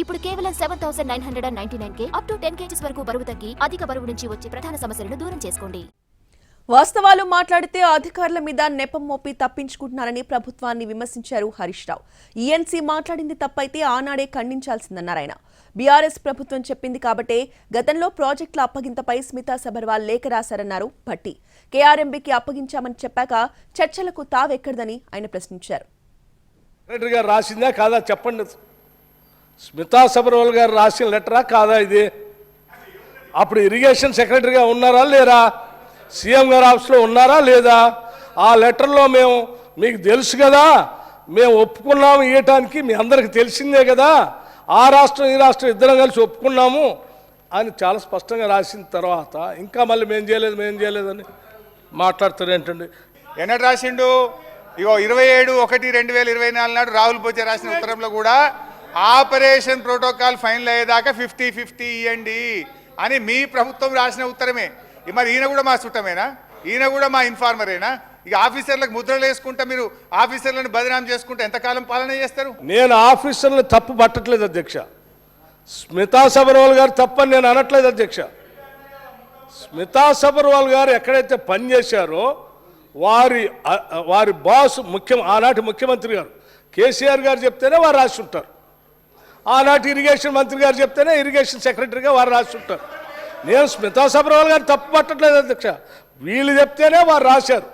ఇప్పుడు కేవలం 7,999 up to 10 kgs వరకు బరువు తగ్గి అధిక బరువు నుంచి వచ్చే ప్రధాన సమస్యలను దూరం చేసుకోండి. వాస్తవాలు మాట్లాడితే అధికారుల మీద నెపం మోపి తప్పించుకుంటున్నారని ప్రభుత్వాన్ని విమర్శించారు హరీష్ రావు. ఈఎన్సీ మాట్లాడింది తప్పైతే ఆనాడే ఖండించాల్సిందన్నారు ఆయన. బీఆర్ఎస్ ప్రభుత్వం చెప్పింది కాబట్టే గతంలో ప్రాజెక్టుల అప్పగింతపై స్మితా సబర్వాల్ లేఖ రాశారన్నారు భట్టి. కేఆర్ఎంబీకి అప్పగించామని చెప్పాక చర్చలకు తావెక్కడదని ఆయన ప్రశ్నించారు. సెక్రటరీ గారు రాసిందా కాదా చెప్పండి. స్మితా సబర్వాల్ గారు రాసిన లెటరా కాదా ఇది? అప్పుడు ఇరిగేషన్ సెక్రటరీగా ఉన్నారా లేరా? సీఎం గారి ఆఫీస్లో ఉన్నారా లేదా? ఆ లెటర్లో మేము మీకు తెలుసు కదా, మేము ఒప్పుకున్నాము ఇవ్వటానికి, మీ అందరికి తెలిసిందే కదా, ఆ రాష్ట్రం ఈ రాష్ట్రం ఇద్దరం కలిసి ఒప్పుకున్నాము అని చాలా స్పష్టంగా రాసిన తర్వాత ఇంకా మళ్ళీ మేము చేయలేదని మాట్లాడుతారు ఏంటండి? ఎన్నడు రాసిండు? ఇగో 27/1/2024 నాడు రాహుల్ బొచ్చే రాసిన ఉత్తరంలో కూడా ఆపరేషన్ ప్రోటోకాల్ ఫైనల్ అయ్యేదాకా 50-50 ఇవ్వండి అని మీ ప్రభుత్వం రాసిన ఉత్తరమే. మరి ఈయన కూడా మా చుట్టమేనా? ఈయన కూడా మా ఇన్ఫార్మరేనా? ఇక ఆఫీసర్లకు ముద్రలు వేసుకుంటే మీరు ఆఫీసర్లను బదనాం చేసుకుంటే ఎంతకాలం పాలన చేస్తారు? నేను ఆఫీసర్లను తప్పు పట్టట్లేదు అధ్యక్ష. స్మితా సబర్వాల్ గారు తప్పని నేను అనట్లేదు అధ్యక్ష. స్మితా సబర్వాల్ గారు ఎక్కడైతే పనిచేశారో వారి బాస్ ఆనాటి ముఖ్యమంత్రి గారు కేసీఆర్ గారు చెప్తేనే వారు రాసి ఉంటారు. ఆనాటి ఇరిగేషన్ మంత్రి గారు చెప్తేనే ఇరిగేషన్ సెక్రటరీగా వారు రాసి ఉంటారు. నేను స్మితా సబర్వాల్ గారు తప్పు పట్టట్లేదు అధ్యక్ష. వీళ్ళు చెప్తేనే వారు రాశారు.